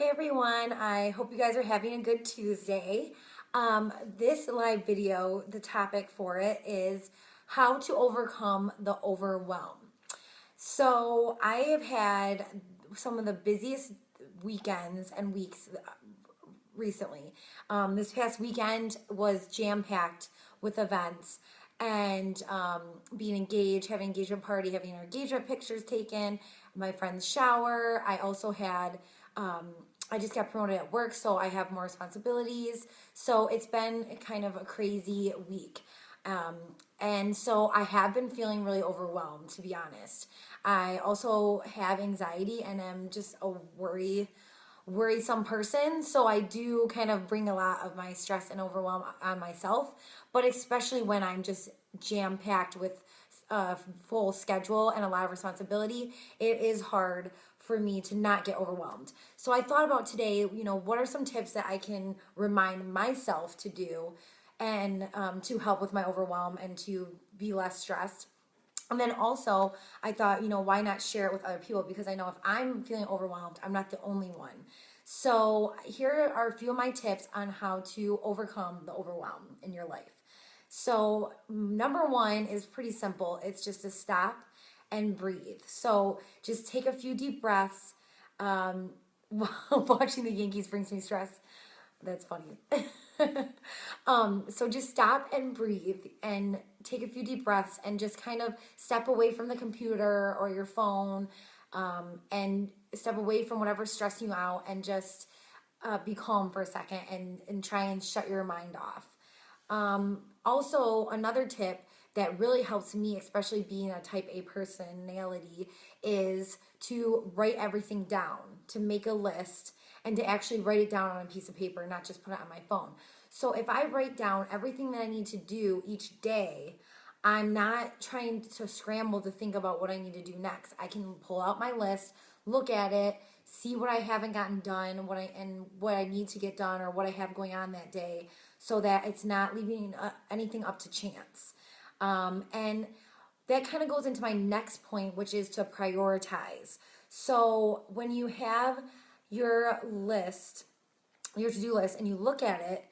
Hey everyone, I hope you guys are having a good Tuesday. This live video, the topic for it is how to overcome the overwhelm. So I have had some of the busiest weekends and weeks recently. This past weekend was jam-packed with events and being engaged, having an engagement party, having our engagement pictures taken, my friend's shower. I also had, I just got promoted at work, so I have more responsibilities. So it's been kind of a crazy week. Um, and so I have been feeling really overwhelmed, to be honest. I also have anxiety and I'm just a worrisome person, so I do kind of bring a lot of my stress and overwhelm on myself, but especially when I'm just jam-packed with a full schedule and a lot of responsibility, it is hard for me to not get overwhelmed. So I thought about today, what are some tips that I can remind myself to do and to help with my overwhelm and to be less stressed. And then also, I thought, why not share it with other people? Because I know if I'm feeling overwhelmed, I'm not the only one. So here are a few of my tips on how to overcome the overwhelm in your life. So number one is pretty simple. It's just to stop and breathe. So just take a few deep breaths. Watching the Yankees brings me stress. That's funny. So just stop and breathe and take a few deep breaths and just kind of step away from the computer or your phone, and step away from whatever's stressing you out and just be calm for a second and try and shut your mind off. Also, another tip that really helps me, especially being a type A personality, is to write everything down, to make a list, and to actually write it down on a piece of paper, not just put it on my phone. So if I write down everything that I need to do each day, I'm not trying to scramble to think about what I need to do next. I can pull out my list, look at it, see what I haven't gotten done, what I need to get done, or what I have going on that day, so that it's not leaving anything up to chance. And that kind of goes into my next point, which is to prioritize. So when you have your list, your to-do list, and you look at it,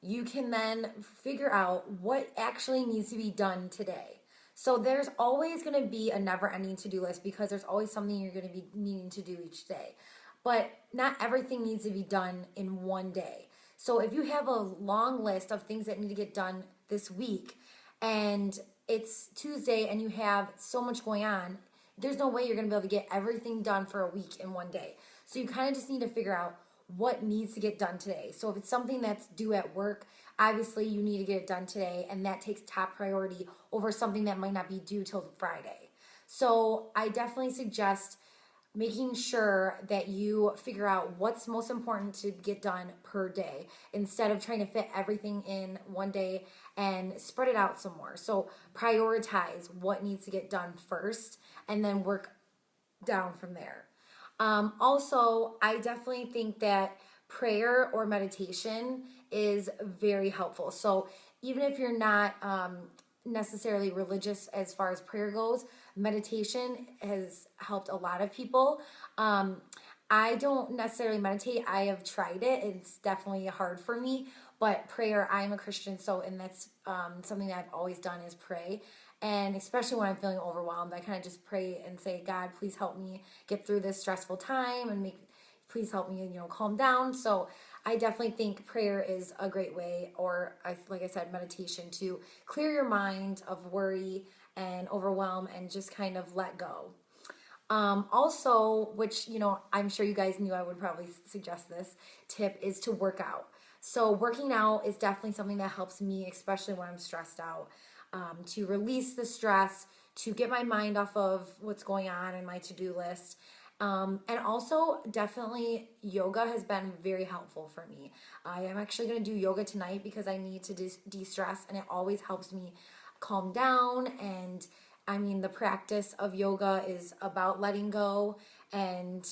you can then figure out what actually needs to be done today. So there's always going to be a never-ending to-do list because there's always something you're going to be needing to do each day. But not everything needs to be done in one day. So if you have a long list of things that need to get done this week and it's Tuesday and you have so much going on, there's no way you're going to be able to get everything done for a week in one day. So you kind of just need to figure out what needs to get done today. So if it's something that's due at work, obviously you need to get it done today, and that takes top priority over something that might not be due till Friday. So I definitely suggest making sure that you figure out what's most important to get done per day instead of trying to fit everything in one day and spread it out some more. So prioritize what needs to get done first and then work down from there. Also, I definitely think that prayer or meditation is very helpful. So even if you're not necessarily religious as far as prayer goes, meditation has helped a lot of people. I don't necessarily meditate. I have tried it. It's definitely hard for me. But prayer, I'm a Christian, and that's something that I've always done is pray. And especially when I'm feeling overwhelmed, I kind of just pray and say, God, please help me get through this stressful time and please help me, calm down. So I definitely think prayer is a great way, or like I said, meditation, to clear your mind of worry and overwhelm and just kind of let go. Also, which, I'm sure you guys knew I would probably suggest this tip, is to work out. So working out is definitely something that helps me, especially when I'm stressed out, to release the stress, to get my mind off of what's going on in my to-do list. And also, definitely, yoga has been very helpful for me. I am actually going to do yoga tonight because I need to de-stress, and it always helps me calm down. And I mean, the practice of yoga is about letting go and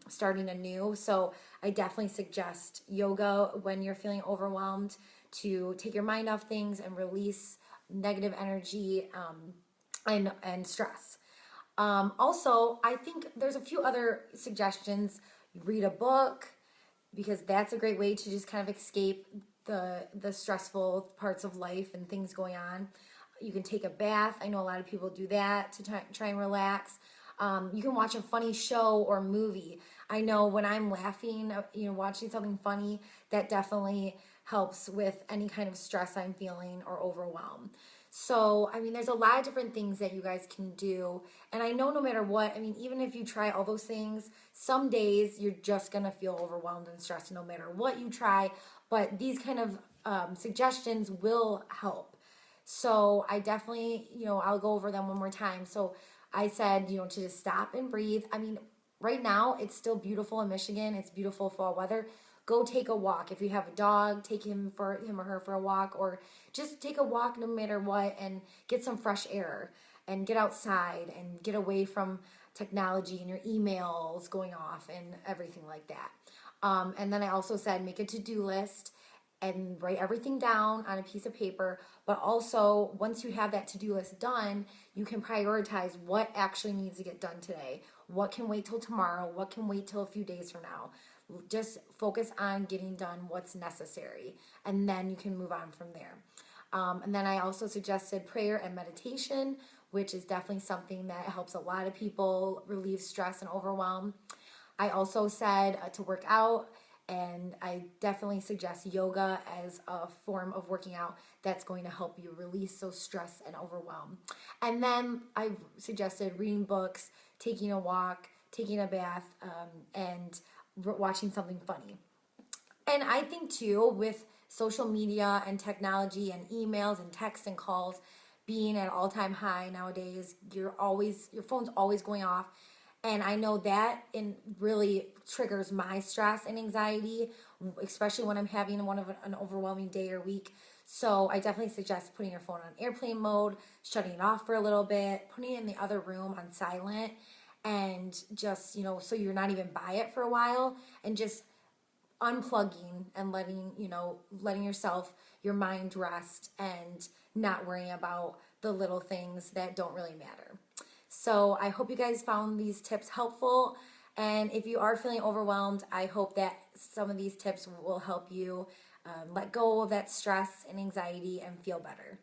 starting anew. So I definitely suggest yoga when you're feeling overwhelmed, to take your mind off things and release negative energy and stress. Also, I think there's a few other suggestions. Read a book, because that's a great way to just kind of escape the stressful parts of life and things going on. You can take a bath. I know a lot of people do that to try and relax. You can watch a funny show or movie. I know when I'm laughing, watching something funny, that definitely helps with any kind of stress I'm feeling or overwhelm. So, I mean, there's a lot of different things that you guys can do. And I know no matter what, I mean, even if you try all those things, some days you're just going to feel overwhelmed and stressed no matter what you try. But these kind of suggestions will help. So I definitely, I'll go over them one more time. So I said, to just stop and breathe. I mean, right now it's still beautiful in Michigan. It's beautiful fall weather. Go take a walk. If you have a dog, take him or her for a walk, or just take a walk no matter what and get some fresh air and get outside and get away from technology and your emails going off and everything like that. And then I also said make a to-do list and write everything down on a piece of paper. But also, once you have that to-do list done, you can prioritize what actually needs to get done today. What can wait till tomorrow? What can wait till a few days from now? Just focus on getting done what's necessary, and then you can move on from there. And then I also suggested prayer and meditation, which is definitely something that helps a lot of people relieve stress and overwhelm. I also said to work out, and I definitely suggest yoga as a form of working out that's going to help you release those stress and overwhelm. And then I suggested reading books, taking a walk, taking a bath, and watching something funny. And I think too, with social media and technology and emails and texts and calls being at all-time high nowadays, your phone's always going off. And I know that really triggers my stress and anxiety, especially when I'm having an overwhelming day or week. So I definitely suggest putting your phone on airplane mode, shutting it off for a little bit, putting it in the other room on silent, and just, so you're not even by it for a while, and just unplugging and letting yourself, your mind rest and not worrying about the little things that don't really matter. So I hope you guys found these tips helpful. And if you are feeling overwhelmed, I hope that some of these tips will help you let go of that stress and anxiety and feel better.